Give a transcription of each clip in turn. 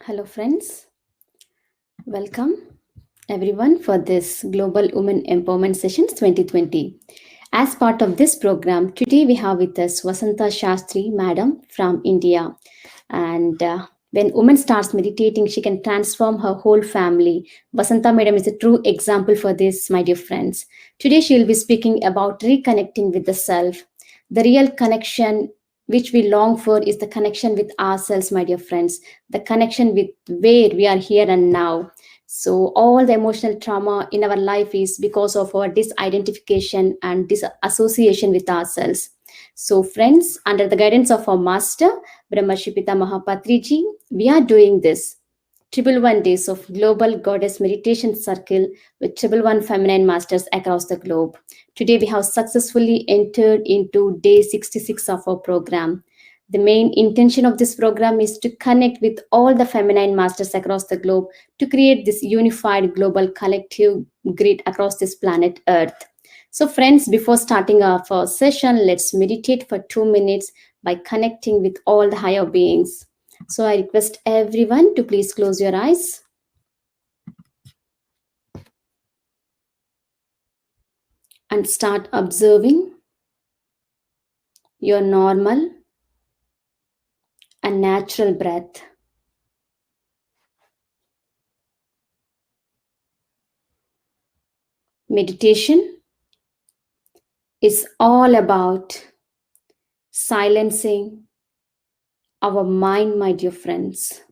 Hello, friends. Welcome, everyone, for this Global Women Empowerment Sessions 2020. As part of this program, today we have with us Vasantha Shastry, Madam from India. And when woman starts meditating, she can transform her whole family. Vasantha Madam is a true example for this, my dear friends. Today she will be speaking about reconnecting with the self. The real connection which we long for is the connection with ourselves, my dear friends, the connection with where we are here and now. So all the emotional trauma in our life is because of our disidentification and disassociation with ourselves. So friends, under the guidance of our master, Brahma Mahapatriji, we are doing this Triple One Days of Global Goddess Meditation Circle with Triple One Feminine Masters across the globe. Today we have successfully entered into day 66 of our program. The main intention of this program is to connect with all the feminine masters across the globe to create this unified global collective grid across this planet Earth. So friends, before starting our first session, let's meditate for 2 minutes by connecting with all the higher beings. So I request everyone to please close your eyes. And start observing your normal and natural breath. Meditation is all about silencing our mind, my dear friends.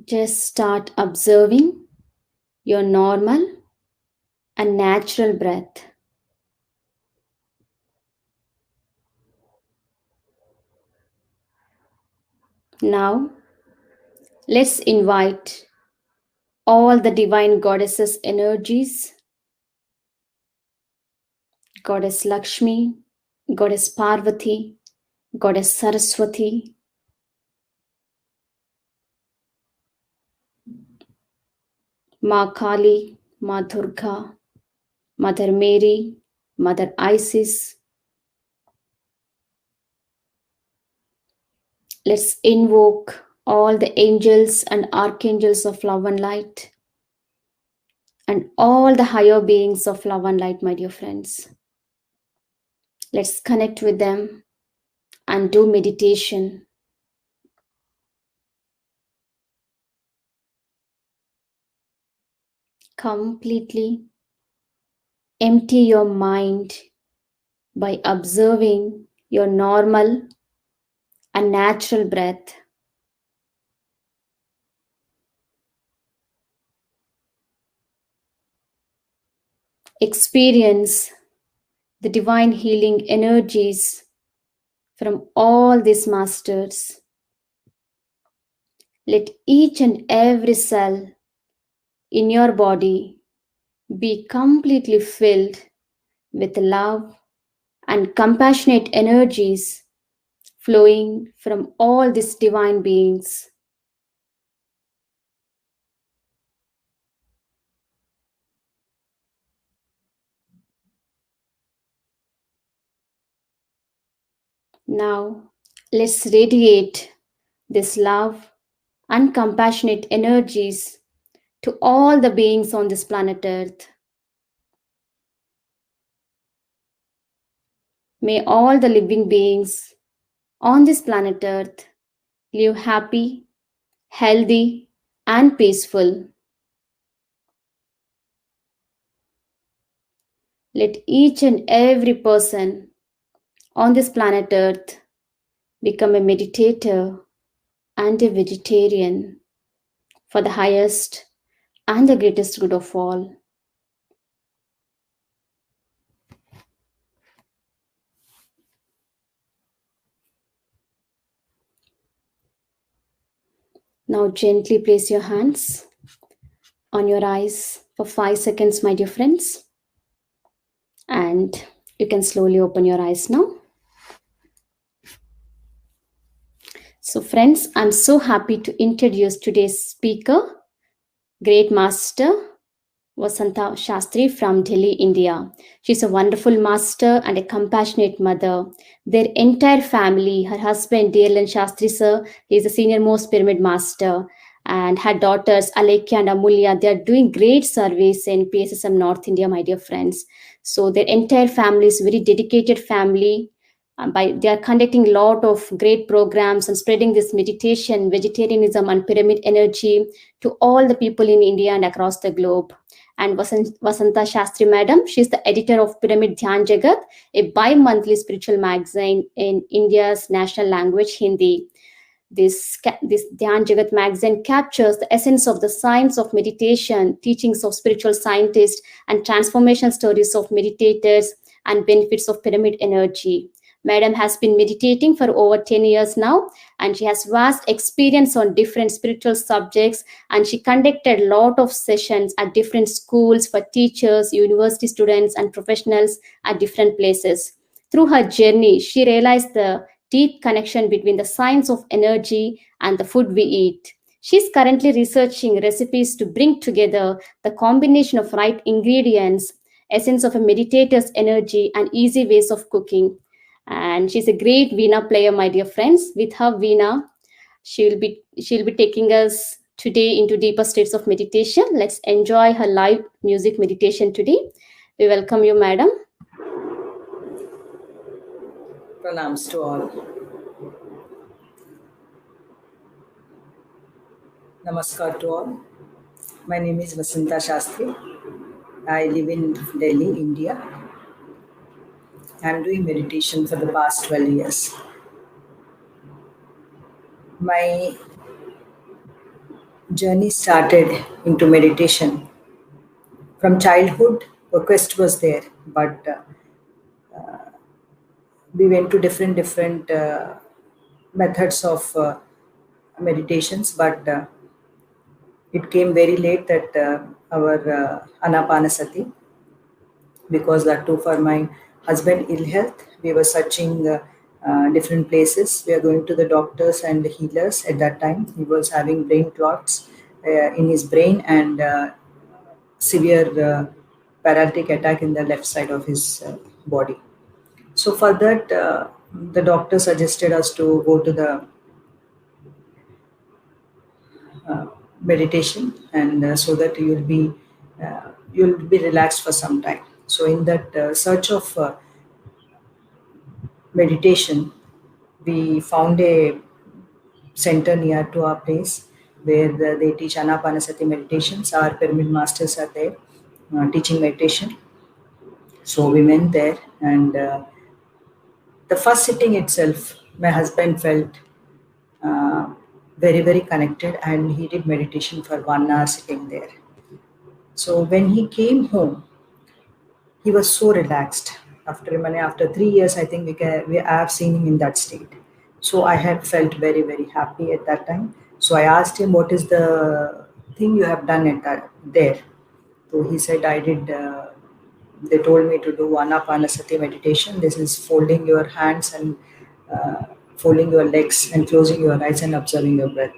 Just start observing your normal and natural breath. Now, let's invite all the divine goddesses' energies, Goddess Lakshmi, Goddess Parvati, Goddess Saraswati, Ma Kali, Ma Durga, Mother Mary, Mother Isis. Let's invoke all the angels and archangels of love and light and all the higher beings of love and light, my dear friends. Let's connect with them and do meditation. Completely empty your mind by observing your normal and natural breath. Experience the divine healing energies from all these masters. Let each and every cell in your body be completely filled with love and compassionate energies flowing from all these divine beings. Now, let's radiate this love and compassionate energies to all the beings on this planet Earth. May all the living beings on this planet Earth live happy, healthy, and peaceful. Let each and every person on this planet Earth become a meditator and a vegetarian for the highest and the greatest good of all. Now gently place your hands on your eyes for 5 seconds, my dear friends. And you can slowly open your eyes now. So friends, I'm so happy to introduce today's speaker, Great Master Vasantha Shastry from Delhi, India. She's a wonderful master and a compassionate mother. Their entire family, her husband DLN Shastri sir, he is the senior most pyramid master, and her daughters Alekya and Amulya, they are doing great service in PSSM North India, my dear friends. So their entire family is very dedicated family. They are conducting a lot of great programs and spreading this meditation, vegetarianism, and pyramid energy to all the people in India and across the globe. And Vasantha Shastri Madam, she's the editor of Pyramid Dhyan Jagat, a bi-monthly spiritual magazine in India's national language, Hindi. This Dhyan Jagat magazine captures the essence of the science of meditation, teachings of spiritual scientists, and transformation stories of meditators and benefits of pyramid energy. Madam has been meditating for over 10 years now, and she has vast experience on different spiritual subjects, and she conducted a lot of sessions at different schools for teachers, university students, and professionals at different places. Through her journey, she realized the deep connection between the science of energy and the food we eat. She's currently researching recipes to bring together the combination of right ingredients, essence of a meditator's energy, and easy ways of cooking. And she's a great Veena player, my dear friends. With her Veena, she'll be taking us today into deeper states of meditation. Let's enjoy her live music meditation today. We welcome you, madam. Pranams to all. Namaskar to all. My name is Vasantha Shastri. I live in Delhi, India. I'm doing meditation for the past 12 years. My journey started into meditation. From childhood, a quest was there, but we went to different methods of meditations, but it came very late that our Anapanasati, because that too for my husband ill health, we were searching different places. We are going to the doctors and the healers. At that time he was having brain clots in his brain and severe paralytic attack in the left side of his body. So for that the doctor suggested us to go to the meditation, and so that you'll be relaxed for some time. So in that search of meditation, we found a center near to our place where they teach Anapanasati meditations. Our pyramid masters are there teaching meditation. So we went there, and the first sitting itself, my husband felt uh, very connected, and he did meditation for 1 hour sitting there. So when he came home, he was so relaxed. After 3 years, I think we have seen him in that state. So I had felt very happy at that time. So I asked him, what is the thing you have done at that there? So he said, I did. They told me to do Anapanasati meditation. This is folding your hands and uh, folding your legs and closing your eyes and observing your breath.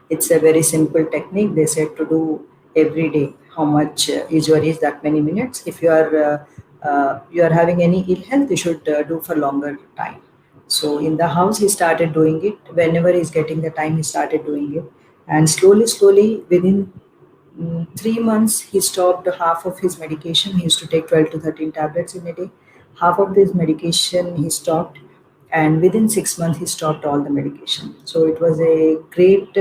It's a very simple technique. They said to do every day. How much usually is that many minutes? If you are having any ill health, you should do for longer time. So in the house, he started doing it. Whenever he's getting the time, he started doing it, and slowly, within 3 months, he stopped half of his medication. He used to take 12 to 13 tablets in a day. Half of this medication he stopped, and within 6 months, he stopped all the medication. So it was a great,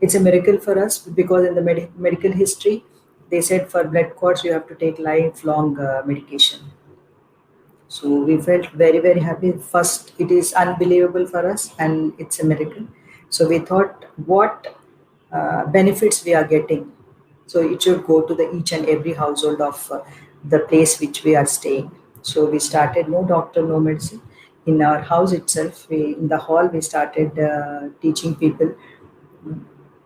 it's a miracle for us, because in the medical history, they said for blood clots, you have to take lifelong medication. So we felt very happy. First, it is unbelievable for us, and it's a miracle. So we thought, what benefits we are getting. So it should go to the each and every household of the place which we are staying. So we started no doctor, no medicine. In our house itself, we in the hall we started teaching people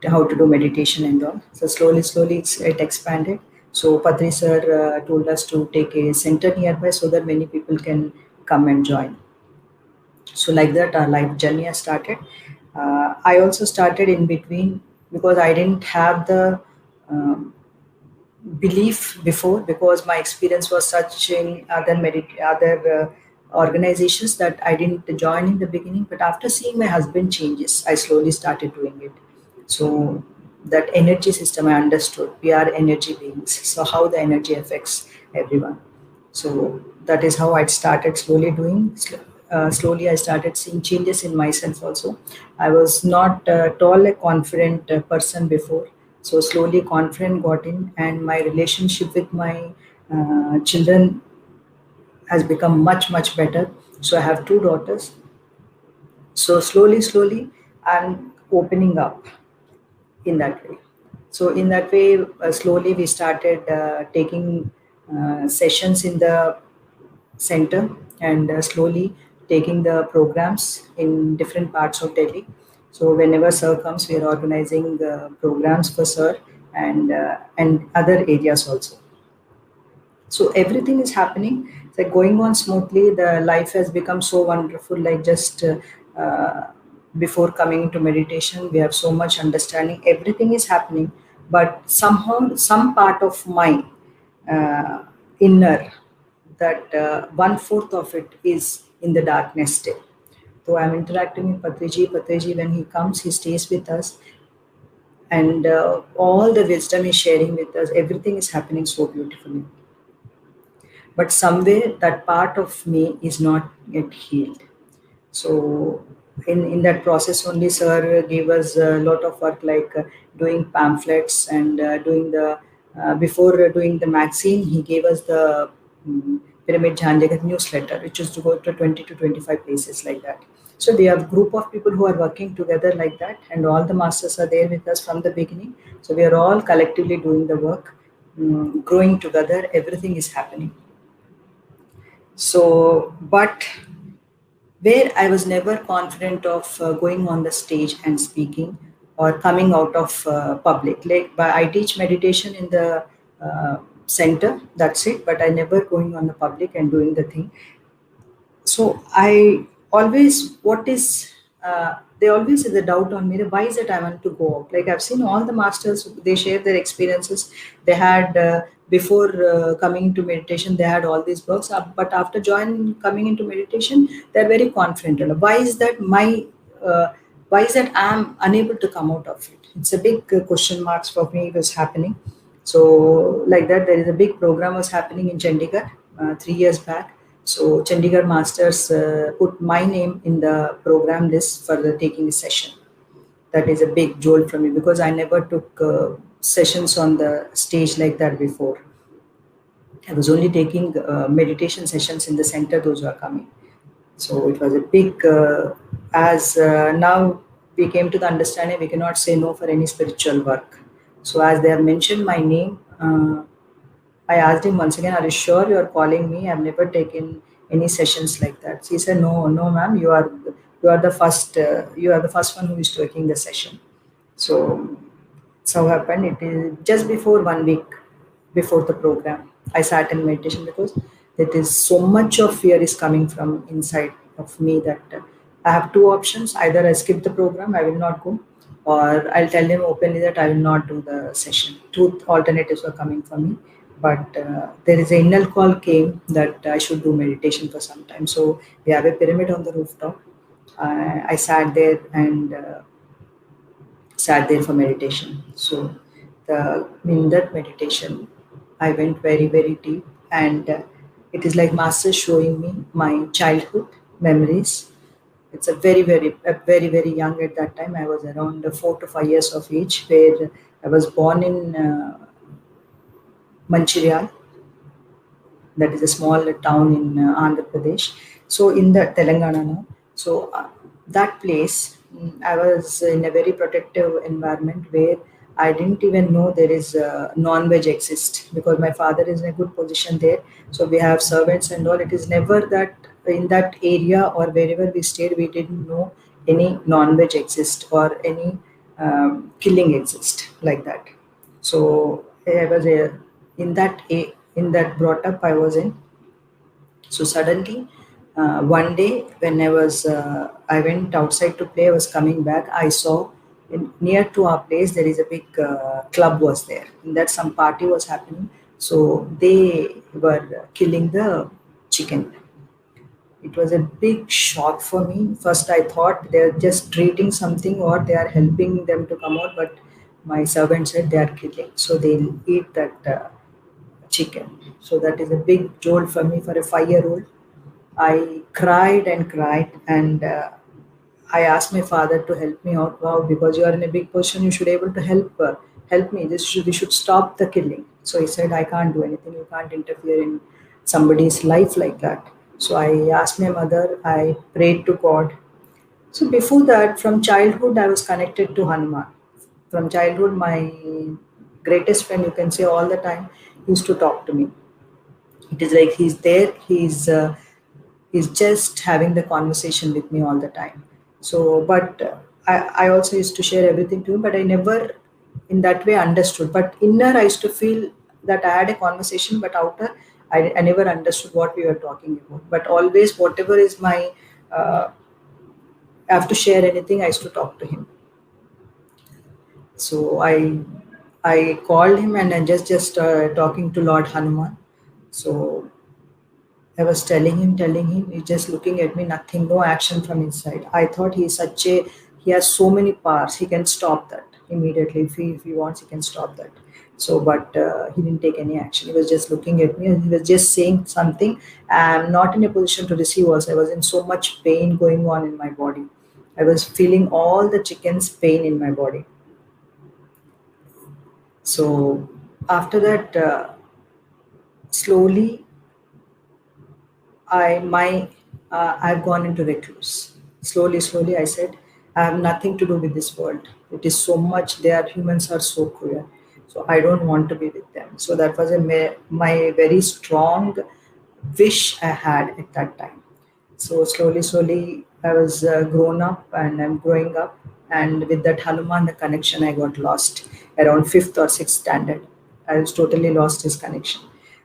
how to do meditation and all. So slowly it expanded. So Patri sir told us to take a center nearby so that many people can come and join. So like that, our life journey has started. I also started in between, because I didn't have the um, belief before, because my experience was such in other organizations that I didn't join in the beginning. But after seeing my husband changes, I slowly started doing it. So that energy system I understood. We are energy beings. So how the energy affects everyone. So that is how I started slowly doing. Slowly, I started seeing changes in myself also. I was not at all a confident person before. So slowly, confidence got in, and my relationship with my children has become much, much better. So I have two daughters. So slowly, I'm opening up in that way. So in that way, slowly we started taking sessions in the center, and slowly taking the programs in different parts of Delhi. So whenever Sir comes, we are organizing programs for Sir, and other areas also. So everything is happening. It's like going on smoothly. The life has become so wonderful. Like just before coming into meditation, we have so much understanding. Everything is happening, but somehow some part of my uh, inner, that one-fourth of it is in the darkness still. So I'm interacting with Patriji. Patriji, when he comes, he stays with us, and all the wisdom he's sharing with us. Everything is happening so beautifully, but somewhere that part of me is not yet healed. So in that process only, Sir gave us a lot of work, like doing pamphlets, and doing the before doing the magazine, he gave us the Pyramid Jhanjagat newsletter, which is to go to 20 to 25 places like that. So we have a group of people who are working together like that, and all the masters are there with us from the beginning. So we are all collectively doing the work, growing together. Everything is happening. So, but where I was never confident of going on the stage and speaking, or coming out of public. Like, but I teach meditation in the center, that's it, but I never going on the public and doing the thing. So I always, what is, they always is a doubt on me, that why is it I want to go out? Like I've seen all the masters, they share their experiences. They had, before coming into meditation, they had all these books, but after coming into meditation, they're very confident. Why is that uh, why is that I'm unable to come out of it? It's a big question marks for me was happening. So like that, there is a big program was happening in Chandigarh 3 years back. So Chandigarh Masters put my name in the program list for the taking a session. That is a big jolt for me, because I never took sessions on the stage like that before. I was only taking meditation sessions in the center, those who are coming. So it was a big, as now we came to the understanding, we cannot say no for any spiritual work. So as they have mentioned my name, I asked him once again, "Are you sure you are calling me? I've never taken any sessions like that." So he said, "No, no, ma'am. You are the first. You are the first one who is taking the session." So so happened. It is just before 1 week before the program. I sat in meditation, because it is so much of fear is coming from inside of me, that I have two options. Either I skip the program, I will not go, or I'll tell him openly that I will not do the session. Two alternatives were coming for me, but there is an inner call came that I should do meditation for some time. So we have a pyramid on the rooftop. I sat there and sat there for meditation. So in that meditation, I went very, very deep, and it is like master showing me my childhood memories. It's very, very young at that time. I was around 4 to 5 years of age, where I was born in Mancherial, that is a small town in Andhra Pradesh. So in the Telangana now. So that place, I was in a very protective environment, where I didn't even know there is non-veg exist, because my father is in a good position there. So we have servants and all. It is never that in that area or wherever we stayed, we didn't know any non-veg exist, or any killing exist like that. So I was in that brought up I was in. So suddenly, one day when I went outside to play, I was coming back. I saw near to our place there is a big club was there. In that some party was happening, so they were killing the chicken. It was a big shock for me. First, I thought they're just treating something or they are helping them to come out, but my servant said they are killing, so they'll eat that chicken. So that is a big jolt for me for a 5-year-old. I cried and cried, and I asked my father to help me out. Wow, because you are in a big position, you should be able to help me. We should stop the killing. So he said, I can't do anything. You can't interfere in somebody's life like that. So I asked my mother. I prayed to God. So before that, from childhood, I was connected to Hanuman. From childhood, my greatest friend, you can say all the time, used to talk to me. It is like he's there. He's just having the conversation with me all the time. So, but I also used to share everything to him, but I never in that way understood. But inner, I used to feel that I had a conversation, but outer, I never understood what we were talking about. But always, whatever is my, I have to share anything, I used to talk to him. So I called him and I just talking to Lord Hanuman. So I was telling him, he's just looking at me, nothing, no action from inside. I thought he has so many powers, he can stop that immediately. If he wants, he can stop that. So, but he didn't take any action. He was just looking at me and he was just saying something. I'm not in a position to receive also. I was in so much pain going on in my body. I was feeling all the chicken's pain in my body. So, after that, slowly I've gone into recluse. Slowly, I said, I have nothing to do with this world. It is so much. Humans are so cruel. So I don't want to be with them. So that was my very strong wish I had at that time. So slowly, I was grown up and I'm growing up. And with that Hanuman, the connection I got lost around fifth or sixth standard. I was totally lost his connection.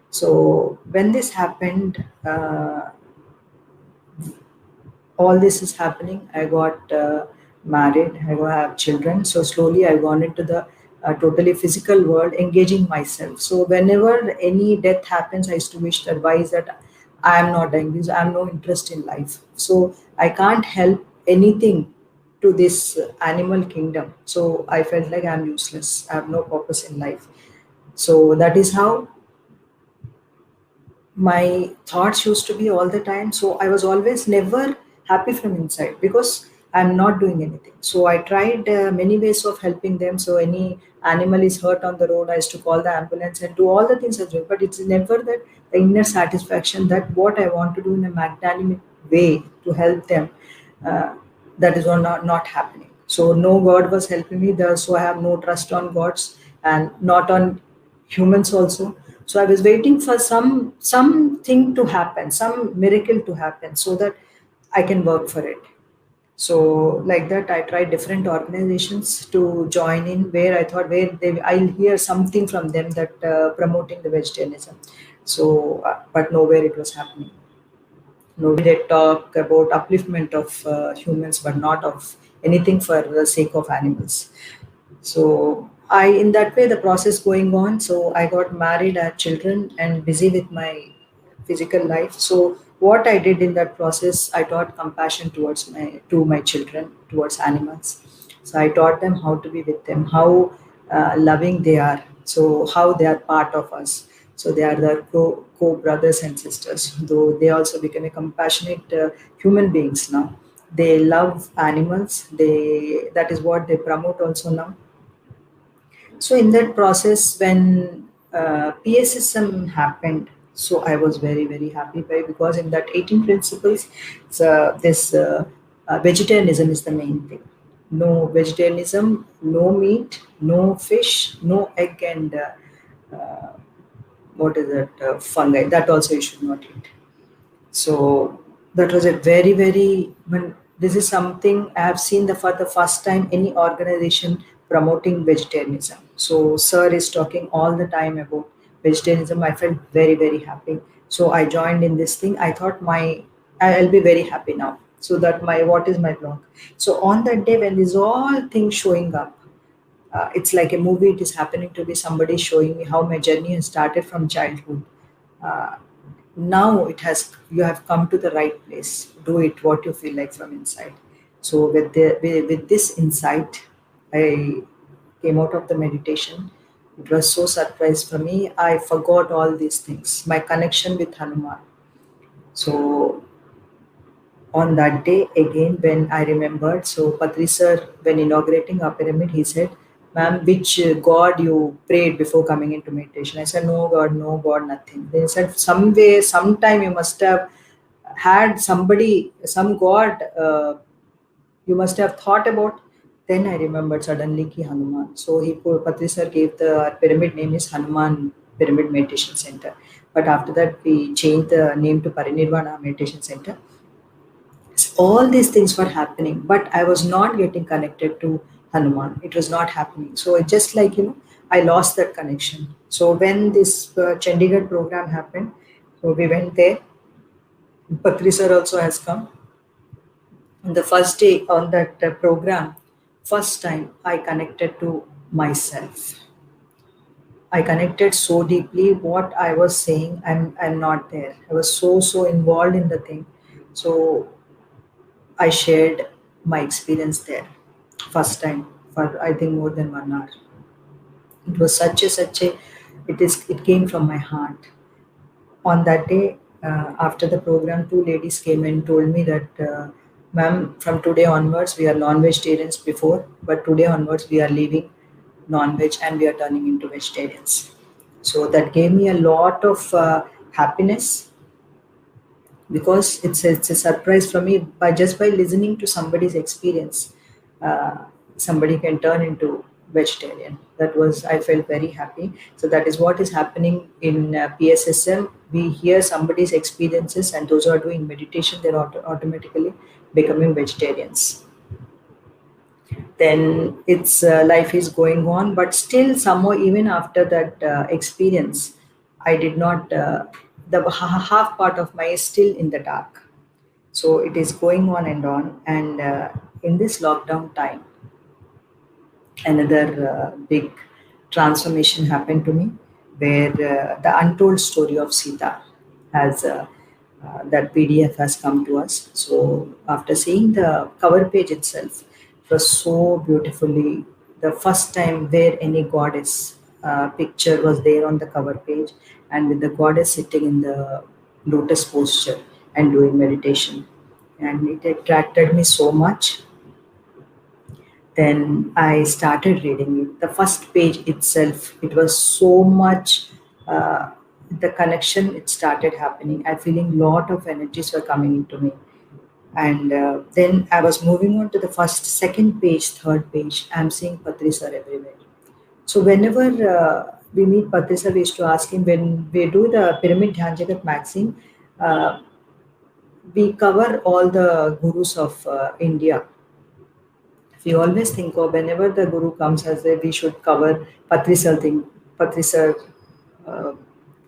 So when this happened, all this is happening. I got married. I got have children. So slowly, I gone into the totally physical world, engaging myself. So whenever any death happens, I used to wish to advise that I am not dying because I have no interest in life. So I can't help anything to this animal kingdom. So I felt like I'm useless. I have no purpose in life. So that is how my thoughts used to be all the time. So I was always never happy from inside because I'm not doing anything. So I tried many ways of helping them. So any animal is hurt on the road, I used to call the ambulance and do all the things as well. But it's never that the inner satisfaction that what I want to do in a magnanimous way to help them, uh, that is all not happening. So no God was helping me there. So I have no trust on gods and not on humans also. So I was waiting for something to happen, some miracle to happen, so that I can work for it. So like that, I tried different organizations to join in where I thought I'll hear something from them that promoting the vegetarianism. So, but nowhere it was happening. Nowhere they talk about upliftment of humans, but not of anything for the sake of animals. So in that way, the process going on. So I got married, I had children, and busy with my physical life. So what I did in that process, I taught compassion to my children, towards animals. So I taught them how to be with them, how loving they are. So how they are part of us. So they are the co brothers and sisters. Though they also become a compassionate human beings now. They love animals. That is what they promote also now. So in that process, when PSSM happened, so I was very happy by, because in that 18 principles, so this vegetarianism is the main thing. No vegetarianism, no meat, no fish, no egg, and what is that, fungi. That also you should not eat. So that was a very, when this is something I have seen for the first time any organization promoting vegetarianism. So sir is talking all the time about vegetarianism. I felt very happy. So I joined in this thing. I thought I'll be very happy now. So that what is my block? So on that day when these all things showing up, it's like a movie. It is happening to be somebody showing me how my journey has started from childhood. Uh, Now it has, you have come to the right place. Do it what you feel like from inside. So with this insight, I came out of the meditation. It was so surprised for me. I forgot all these things. My connection with Hanuman. So on that day again, when I remembered, so Patri sir, when inaugurating our pyramid, he said, "Ma'am, which god you prayed before coming into meditation?" I said, no god, nothing. They said, some way, sometime you must have had somebody, some god, you must have thought about. Then I remembered suddenly ki Hanuman. So Patri sir gave the pyramid name is Hanuman Pyramid Meditation Center. But after that, we changed the name to Parinirvana Meditation Center. All these things were happening, but I was not getting connected to Hanuman. It was not happening. So it just like, I lost that connection. So when this Chandigarh program happened, so we went there. Patri sir also has come. On the first day on that program, first time I connected to myself. I connected so deeply. What I was saying, I'm not there. I was so involved in the thing. So I shared my experience there, first time, for I think more than 1 hour. It was it came from my heart. On that day, after the program, two ladies came and told me that, ma'am, from today onwards, we are non-vegetarians before, but today onwards, we are leaving non-veg and we are turning into vegetarians. So that gave me a lot of happiness, because it's a surprise for me. By listening to somebody's experience, uh, somebody can turn into vegetarian. That was, I felt very happy. So that is what is happening in PSSM. We hear somebody's experiences, and those who are doing meditation, they're automatically becoming vegetarians. Then its life is going on, but still somehow, even after that experience, I did not, the half part of my is still in the dark. So it is going on, and in this lockdown time, another big transformation happened to me, where the untold story of Sita has, that PDF has come to us. So after seeing the cover page itself, it was so beautifully, the first time where any goddess picture was there on the cover page, and with the goddess sitting in the lotus posture and doing meditation. And it attracted me so much. Then I started reading it. The first page itself, it was so much, uh, the connection, it started happening. I feeling lot of energies were coming into me. And then I was moving on to the first, second page, third page. I'm seeing Patri sir everywhere. So whenever we meet Patri sir, we used to ask him, when we do the Pyramid Dhyan Jagat magazine, uh, we cover all the gurus of India. We always think of, whenever the guru comes, as if we should cover Patri sir thing, Patri sir uh,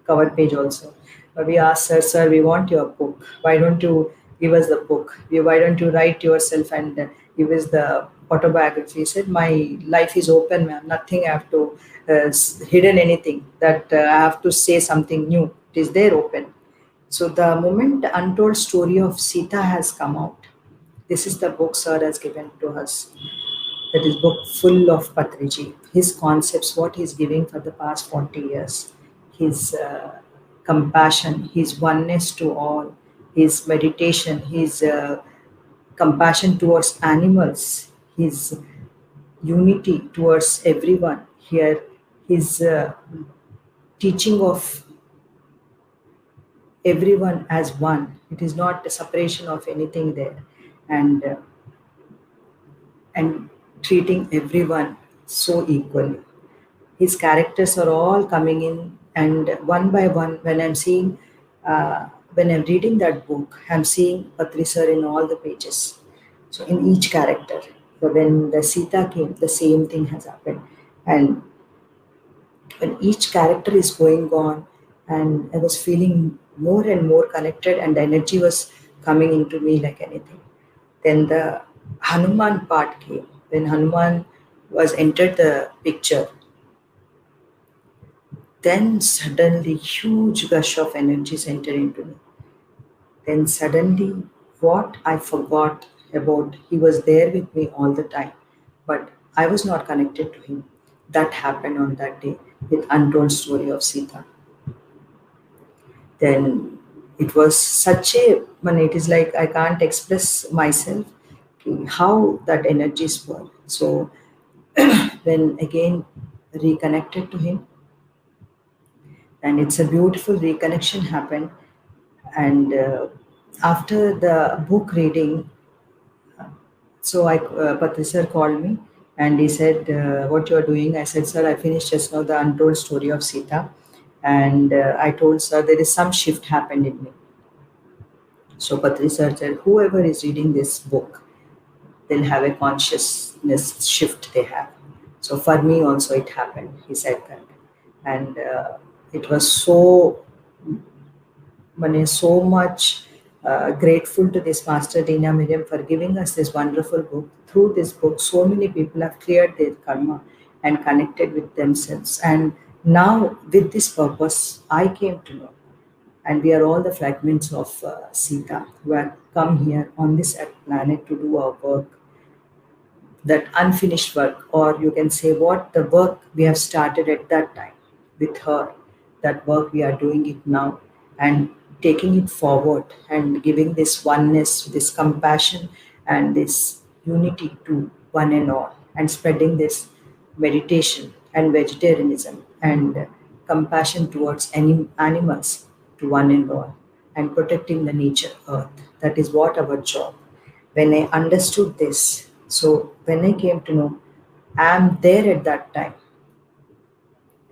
cover page also. But we asked sir, we want your book. Why don't you give us the book? Why don't you write yourself and give us the autobiography? He said, my life is open, ma'am. Nothing I have to hidden anything that I have to say something new. It is there open. So the moment the untold story of Sita has come out, this is the book sir has given to us. That is book full of Patriji. His concepts, what he's giving for the past 40 years. His compassion, his oneness to all, his meditation, his compassion towards animals, his unity towards everyone. Here, his teaching of everyone as one. It is not a separation of anything there. And treating everyone so equally. His characters are all coming in, and one by one, when I'm reading that book, I'm seeing Patri sir in all the pages. So in each character, so when the Sita came, the same thing has happened, and when each character is going on, and I was feeling more and more connected, and the energy was coming into me like anything. Then the Hanuman part came. When Hanuman was entered the picture, then suddenly huge gush of energy entered into me. Then suddenly what I forgot about, he was there with me all the time, but I was not connected to him. That happened on that day with Untold Story of Sita. Then it was such a, man, it is like I can't express myself how that energies were. So when again reconnected to him, and it's a beautiful reconnection happened. And after the book reading, so Patri sir called me and he said, "What you are doing?" I said, "Sir, I finished just now the Untold Story of Sita," and I told sir there is some shift happened in me. So Patri sir said, "Whoever is reading this book, they'll have a consciousness shift they have." So for me also it happened. He said that, and it was so so much grateful to this Master Dina Miriam for giving us this wonderful book. Through this book, so many people have cleared their karma and connected with themselves. And now, with this purpose, I came to know. And we are all the fragments of Sita who have come here on this planet to do our work, that unfinished work, or you can say what the work we have started at that time with her, that work we are doing it now and taking it forward and giving this oneness, this compassion, and this unity to one and all, and spreading this meditation and vegetarianism and compassion towards any animals to one and all, and protecting the nature earth. That is what our job. When I understood this, so when I came to know I am there at that time,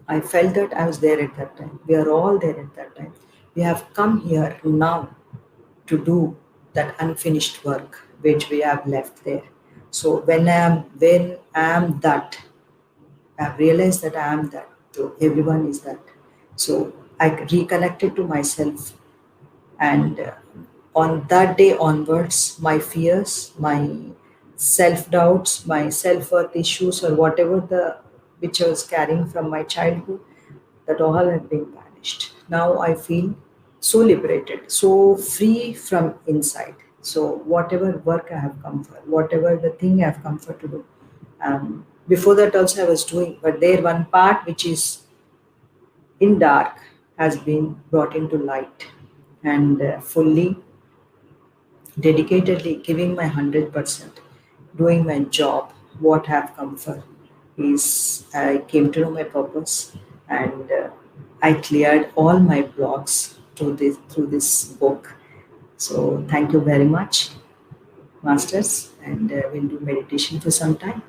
I felt that I was there at that time. We are all there at that time. We have come here now to do that unfinished work which we have left there. So when I am that, I have realized that I am that. So everyone is that. So I reconnected to myself, and on that day onwards, my fears, my self doubts, my self worth issues, or whatever the which I was carrying from my childhood, that all have been vanished. Now I feel so liberated, so free from inside. So whatever work I have come for, whatever the thing I have come for to do, before that also I was doing, but there one part which is in dark has been brought into light, and fully dedicatedly giving my 100%, doing my job, what have come for is I came to know my purpose, and I cleared all my blocks through this book. So thank you very much, masters, and we'll do meditation for some time.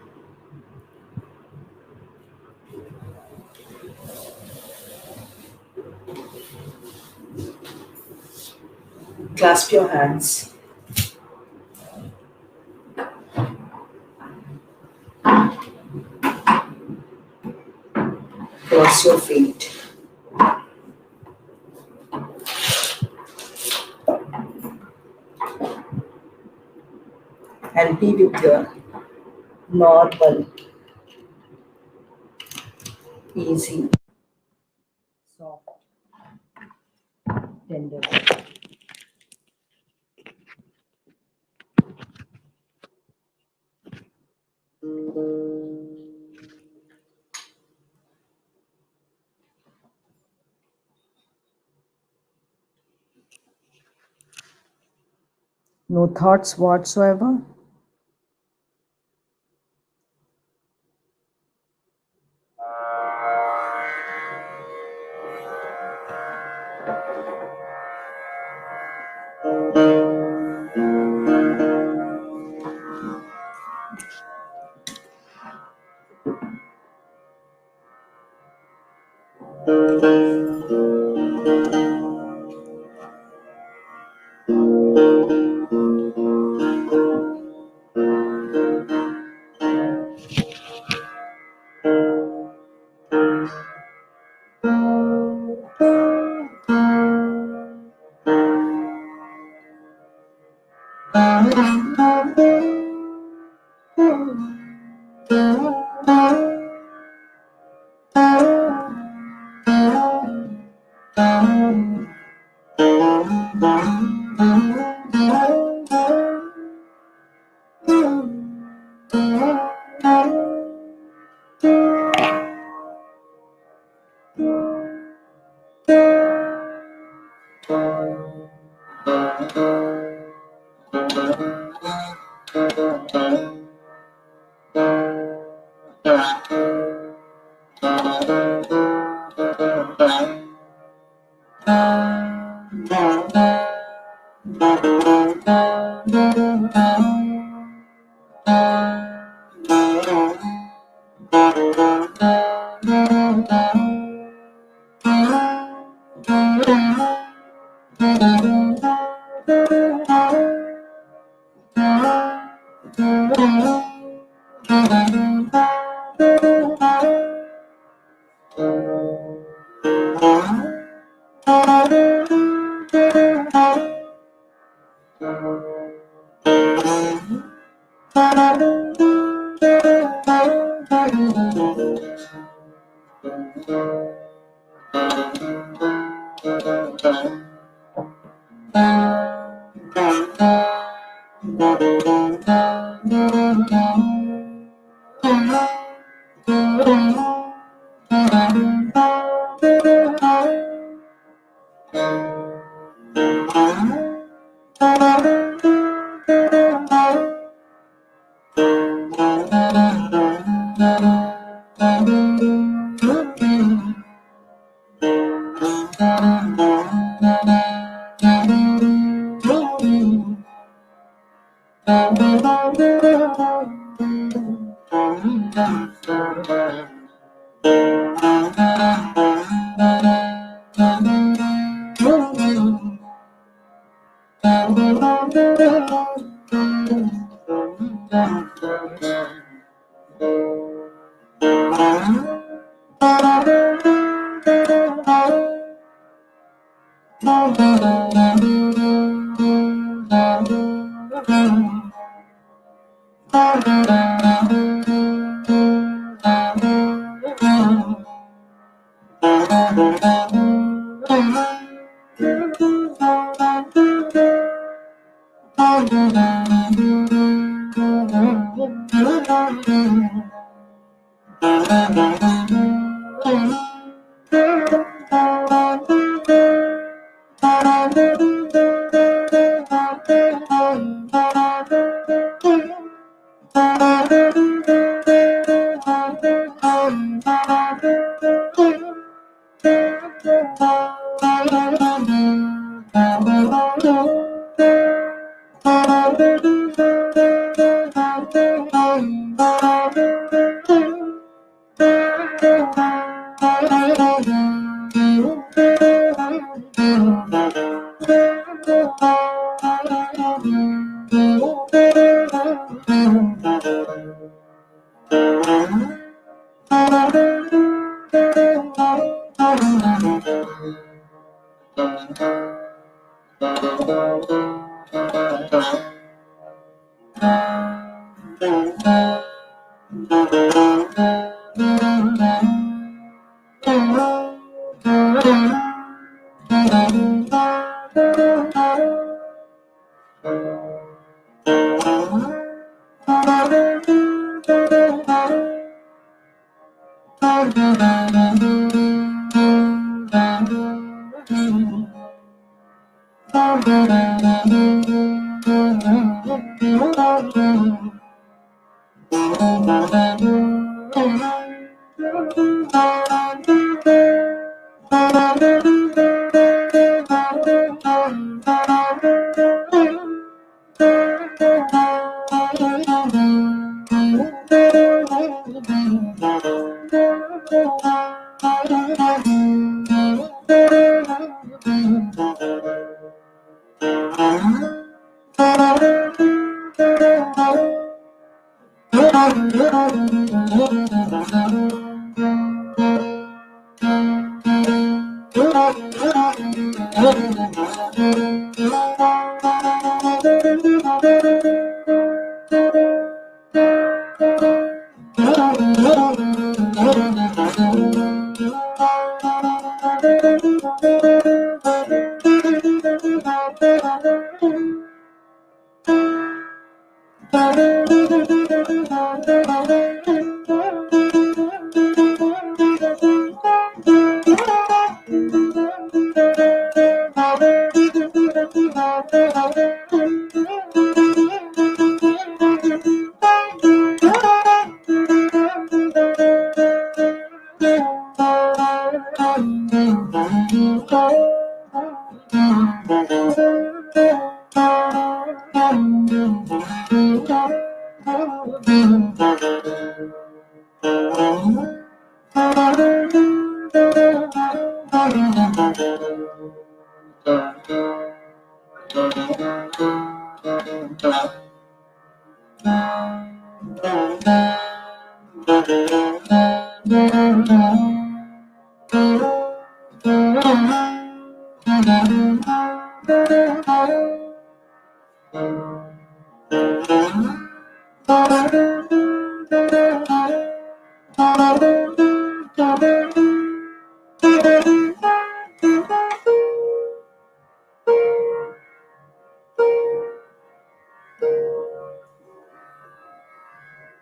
Clasp your hands, cross your feet, and be with your normal, easy, soft, tender. No thoughts whatsoever.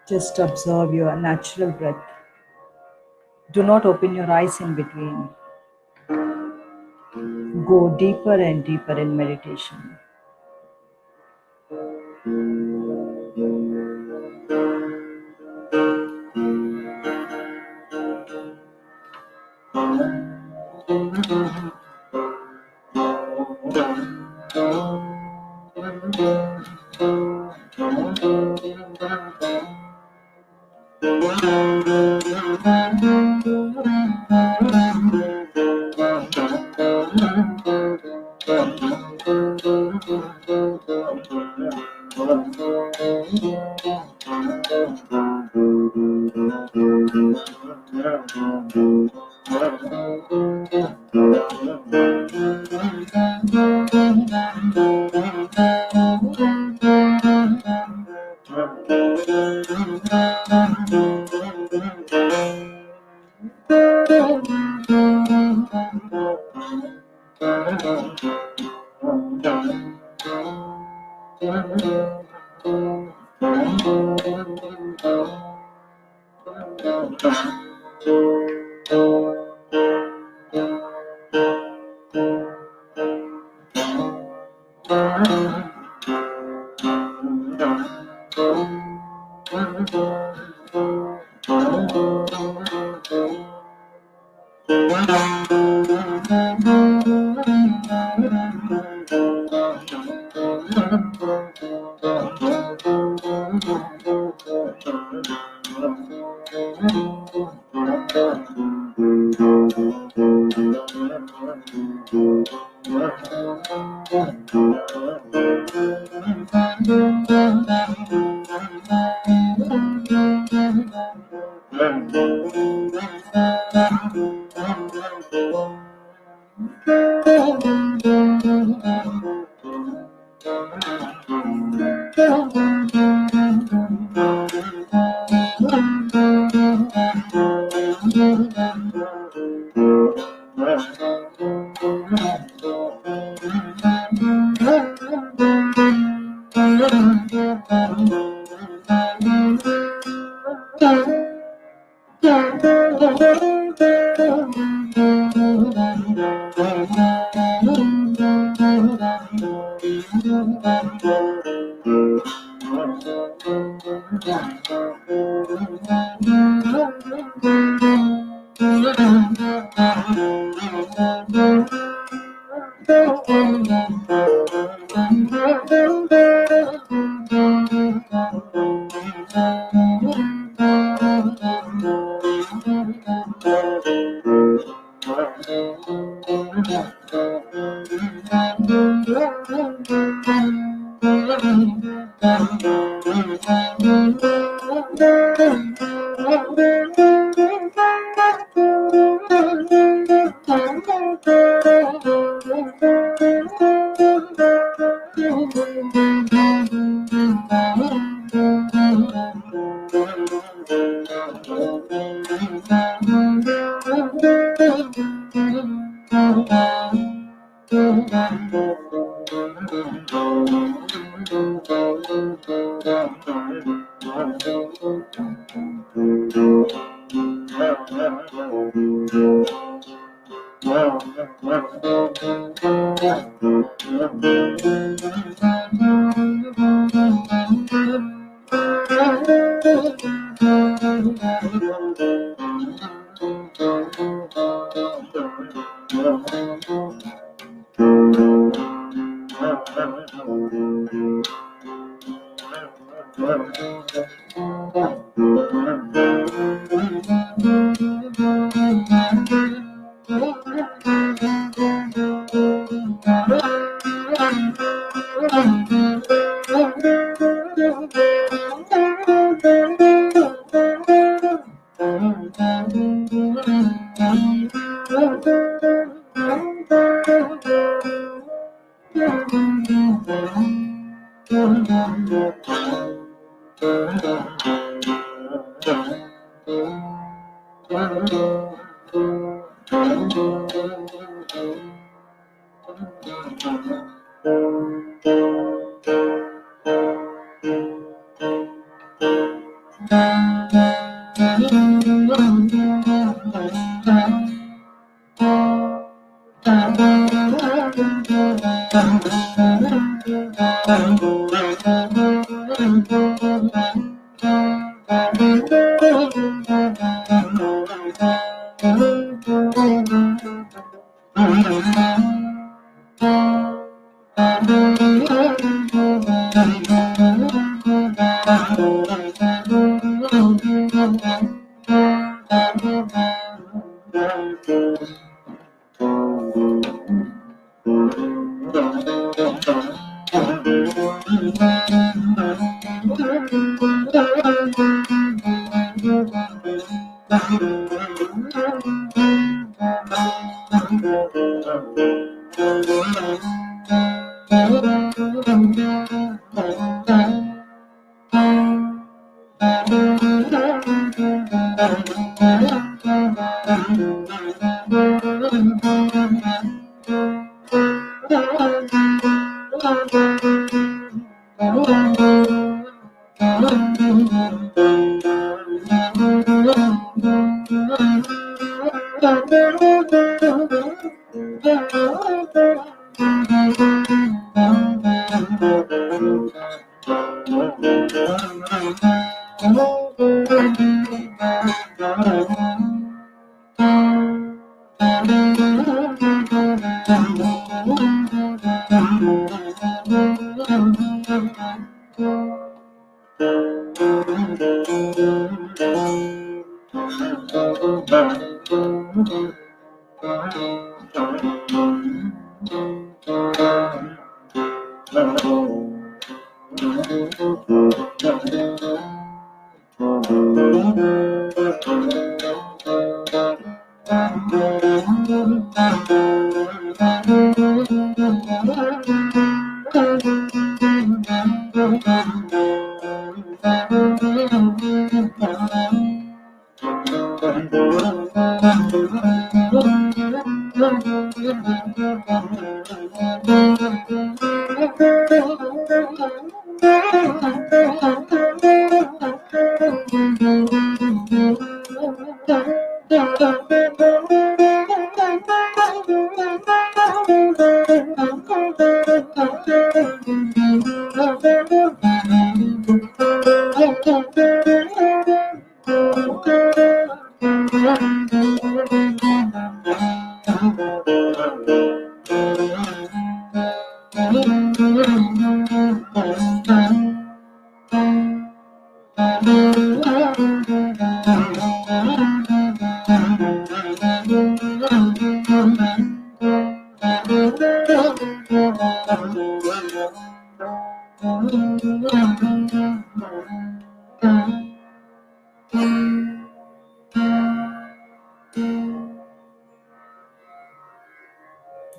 Just observe your natural breath. Do not open your eyes in between. Go deeper and deeper in meditation.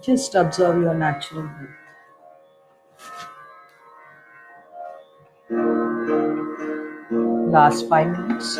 Just observe your natural breath. Last 5 minutes.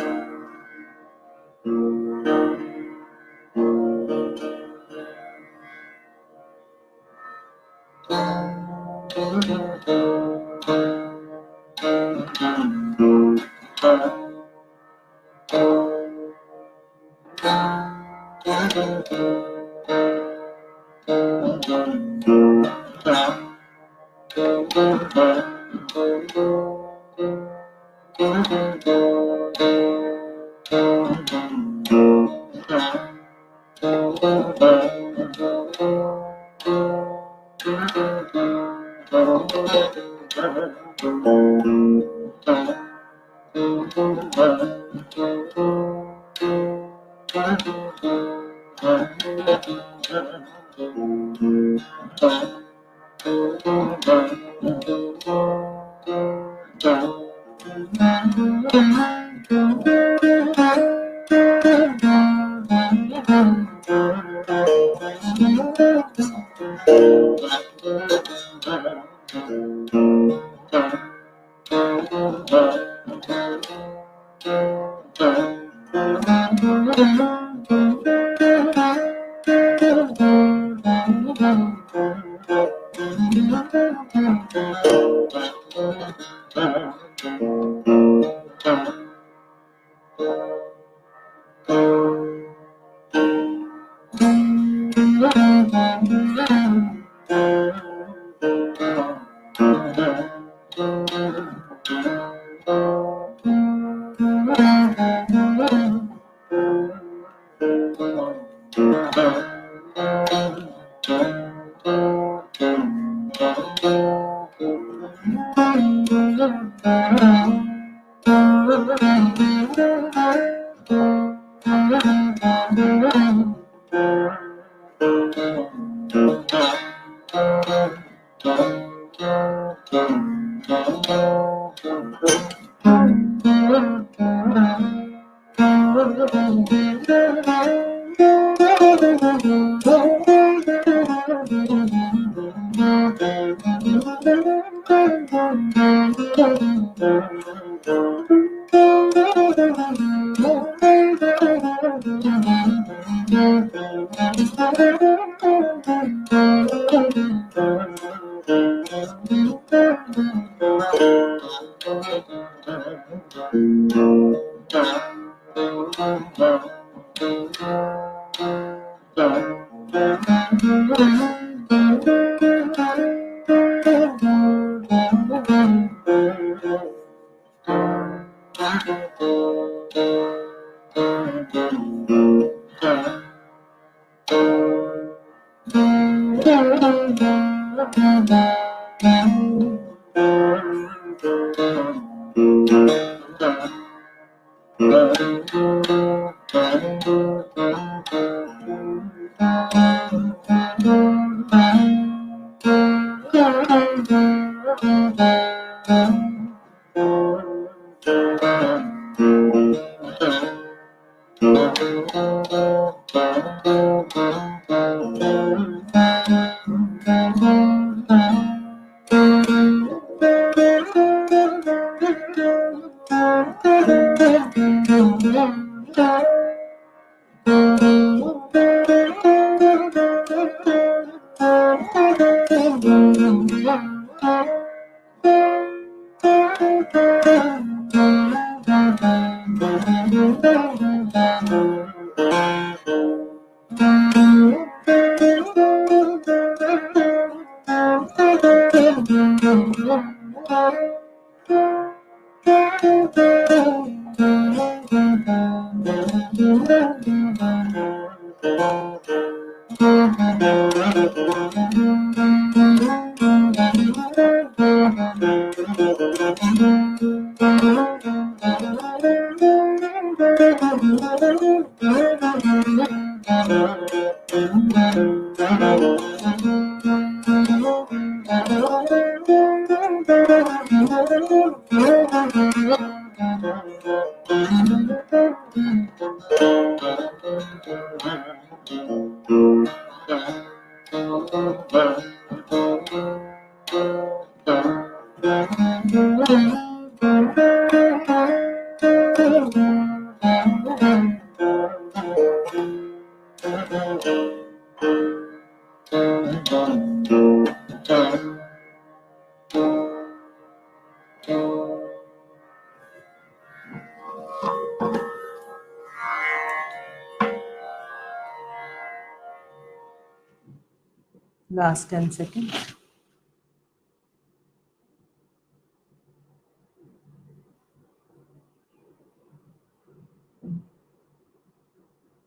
Last 10 seconds.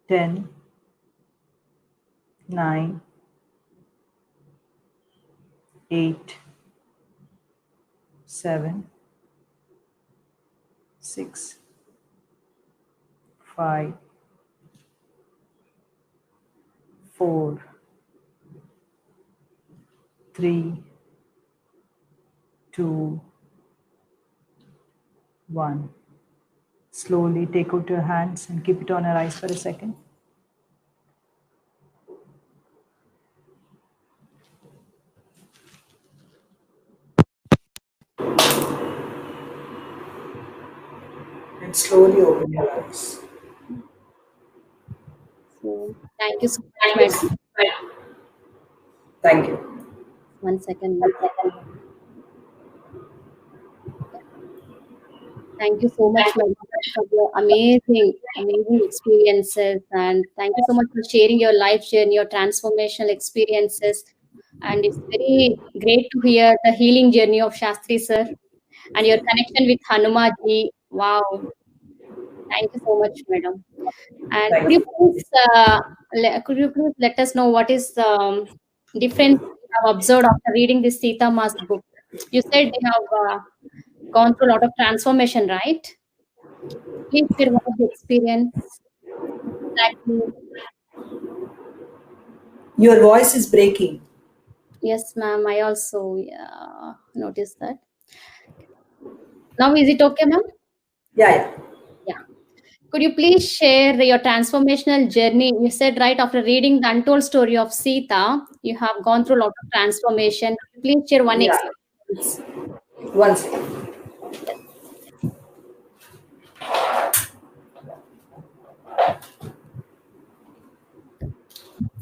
10, 9, 8, 7, 6, 5, 4, 3, 2, 1. Slowly take out your hands and keep it on your eyes for a second. And slowly open your eyes. Thank you so much, madam. Thank you. 1 second, ma'am. Thank you so much, madam, for your amazing experiences. And thank you so much for sharing your life journey, your transformational experiences. And it's very great to hear the healing journey of Shastri, sir, and your connection with Hanumaji. Wow. Thank you so much, madam. And Thank you. could you please let us know what is the difference you have observed after reading this Sita Ma's book? You said they have gone through a lot of transformation, right? Please share what is the experience exactly. Your voice is breaking. Yes, ma'am. I also noticed that. Now, is it okay, ma'am? Yeah. Yeah. Could you please share your transformational journey? You said right after reading the untold story of Sita, you have gone through a lot of transformation. Please share one Yeah. experience. One second. Yes.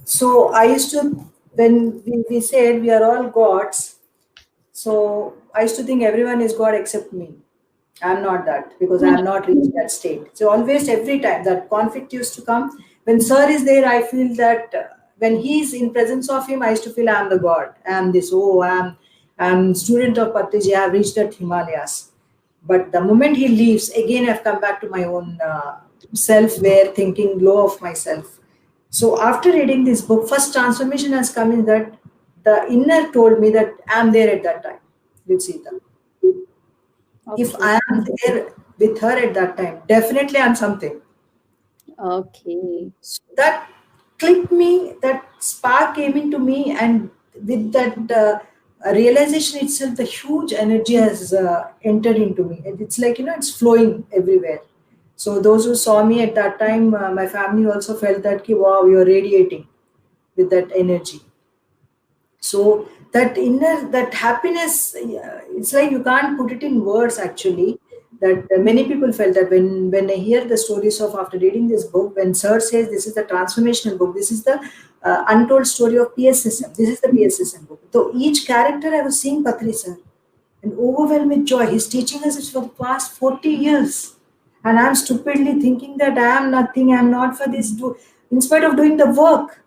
So I used to, when we said we are all gods, so I used to think everyone is God except me. I'm not that because I have not reached that state. So always, every time that conflict used to come, when Sir is there, I feel that when he's in presence of him, I used to feel I'm the God. I'm this. Oh, I'm student of Patriji. I've reached that Himalayas. But the moment he leaves, again I've come back to my own self-aware thinking, low of myself. So after reading this book, first transformation has come in that the inner told me that I'm there at that time with Sita. If Okay. I am there with her at that time, definitely I'm something. Okay. So that clicked me, that spark came into me, and with that realization itself, the huge energy has entered into me. And it's like, it's flowing everywhere. So those who saw me at that time, my family also felt that, wow, you're radiating with that energy. So that inner, that happiness, it's like you can't put it in words actually. That many people felt that when I hear the stories of after reading this book, when Sir says this is the transformational book, this is the untold story of PSSM, this is the PSSM book. So each character I was seeing Patri sir and overwhelmed with joy. He's teaching us for the past 40 years. And I'm stupidly thinking that I am nothing, I'm not for this. In spite of doing the work,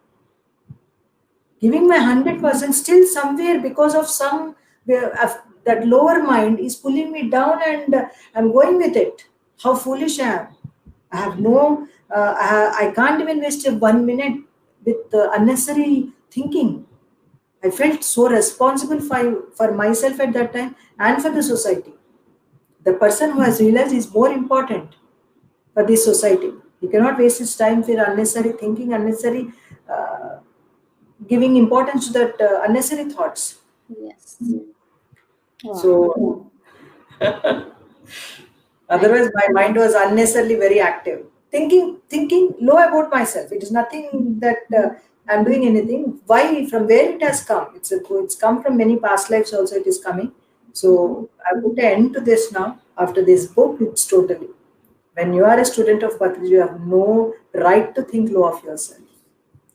giving my 100%, still somewhere because of some that lower mind is pulling me down, and I'm going with it. How foolish I am. I have no I can't even waste 1 minute with unnecessary thinking. I felt so responsible for myself at that time and for the society. The person who has realized is more important for this society. He cannot waste his time for unnecessary thinking, unnecessary uh, giving importance to that unnecessary thoughts. Yes. Wow. So Thank otherwise, my mind was unnecessarily very active, thinking low about myself. It is nothing that I'm doing anything. Why? From where it has come? It's come from many past lives. Also, it is coming. So I put an end to this now. After this book, it's totally. When you are a student of Patrick, you have no right to think low of yourself.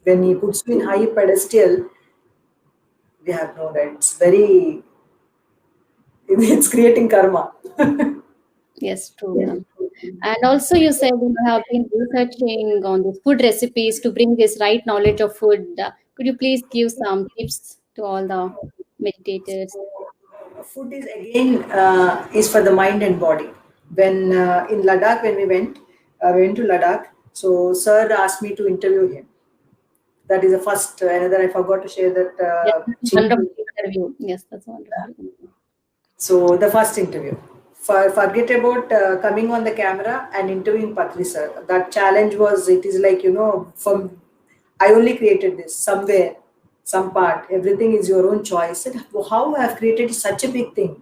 When he puts you in high pedestal, we have no right. It's very. It's creating karma. Yes, true, ma'am. And also, you said you have been researching on the food recipes to bring this right knowledge of food. Could you please give some tips to all the meditators? Food is again is for the mind and body. When in Ladakh, when we went to Ladakh. So Sir asked me to interview him. That is the first. Another I forgot to share that. Yes, wonderful interview. Yes, that's wonderful. So the first interview. Forget about coming on the camera and interviewing Patri sir. That challenge was, it is like, from I only created this somewhere, some part. Everything is your own choice. And how I have created such a big thing.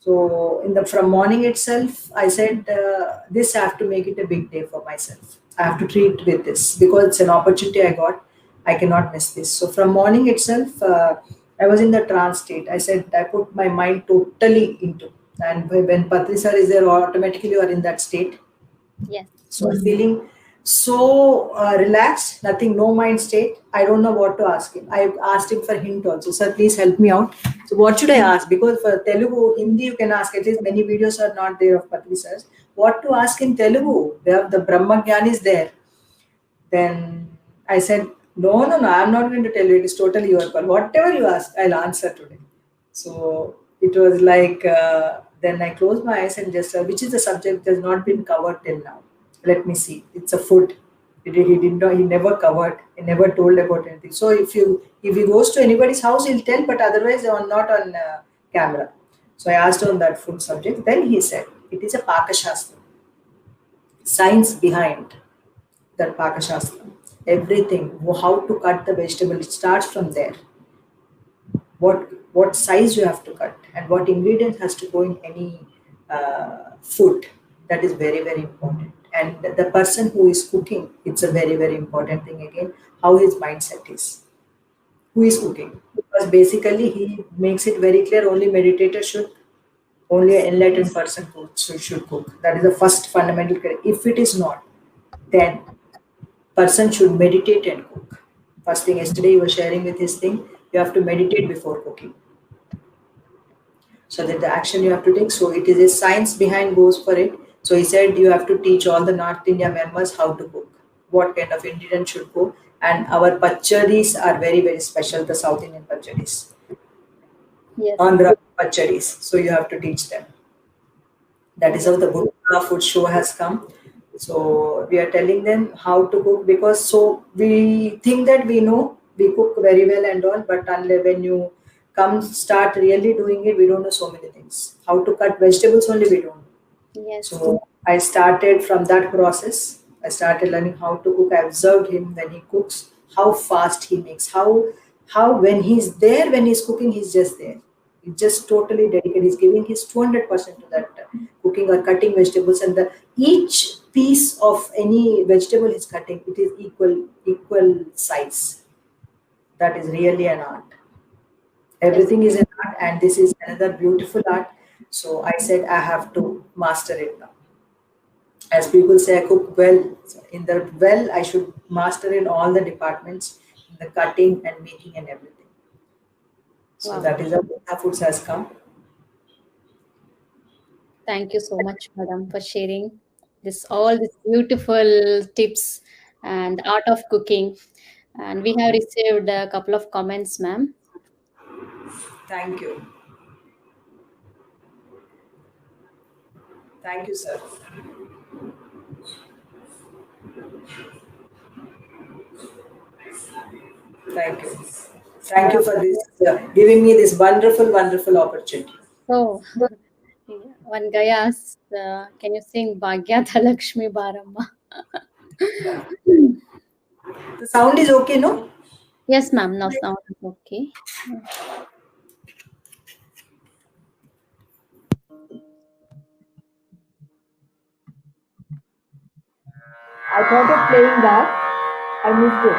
So in the from morning itself, I said this I have to make it a big day for myself. I have to treat with this because it's an opportunity I got. I cannot miss this. So from morning itself, I was in the trance state. I said I put my mind totally into. And when Patri sir is there, automatically you are in that state. Yes. So I'm feeling so relaxed, nothing, no mind state. I don't know what to ask him. I asked him for hint also. Sir, please help me out. So what should I ask? Because for Telugu, Hindi you can ask. At least many videos are not there of Patri sirs. What to ask in Telugu? They have the Brahma Gyan is there. Then I said, no, I'm not going to tell you. It is totally your call. Whatever you ask, I'll answer today. So it was like, then I closed my eyes and just, which is the subject that has not been covered till now. Let me see. It's a food. He did not. He never covered. He never told about anything. So if he goes to anybody's house, he'll tell, but otherwise, not on camera. So I asked on that food subject. Then he said, it is a Pakashastra, science behind that Pakashastra. Everything, how to cut the vegetable, it starts from there. What size you have to cut and what ingredient has to go in any food. That is very, very important. And the person who is cooking, it's a very, very important thing again, how his mindset is. Who is cooking? Because basically he makes it very clear only meditator should, only an enlightened person should cook. That is the first fundamental. If it is not, then person should meditate and cook. First thing, yesterday you were sharing with his thing, you have to meditate before cooking. So that the action you have to take. So it is a science behind goes for it. So he said you have to teach all the North India members how to cook, what kind of ingredient should go. And our pacharis are very, very special, the South Indian pacharis. Yes. Andhra pacharis. So you have to teach them. That is how the Gurukha food show has come. So we are telling them how to cook because so we think that we know we cook very well and all, but unless when you come start really doing it, we don't know so many things. How to cut vegetables only we don't know. Yes. So I started from that process. I started learning how to cook. I observed him when he cooks, how fast he makes, how when he's there, when he's cooking, he's just there. He's just totally dedicated. He's giving his 200% to that cooking or cutting vegetables, and the each piece of any vegetable he's cutting, it is equal size. That is really an art. Everything is an art, and this is another beautiful art. So I said I have to master it now. As people say, I cook well. So in the well, I should master in all the departments, in the cutting and making and everything. So Wow. that is how foods has come. Thank you so much, madam, for sharing all these beautiful tips and the art of cooking. And we have received a couple of comments, ma'am. Thank you. Thank you, sir. Thank you. Thank you for this, giving me this wonderful, wonderful opportunity. So, one guy asked, can you sing Bhagyata Lakshmi Baramma? The sound is okay, no? Yes, ma'am. No sound is okay. I thought of playing that. I missed it.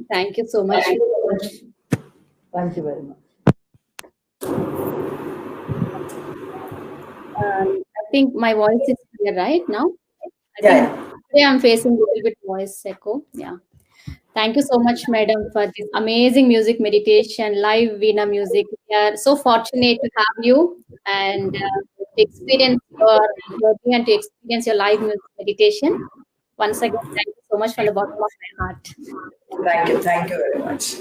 Thank you so much. Thank you very much. I think my voice is clear right now. I Yeah, think yeah. today I'm facing a little bit voice echo. Yeah. Thank you so much, madam, for this amazing music meditation, live Veena music. We are so fortunate to have you and to experience your journey and to experience your live music meditation. Once again, thank you so much from the bottom of my heart. Thank you very much.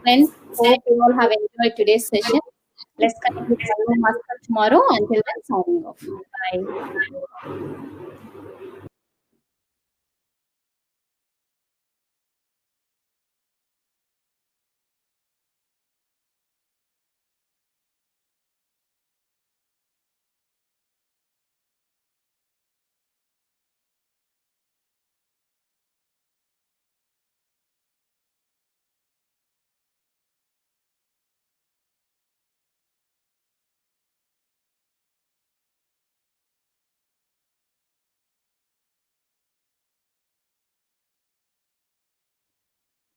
Friends, hope you all have enjoyed today's session. Let's connect with Master tomorrow. Until then, signing off. Bye.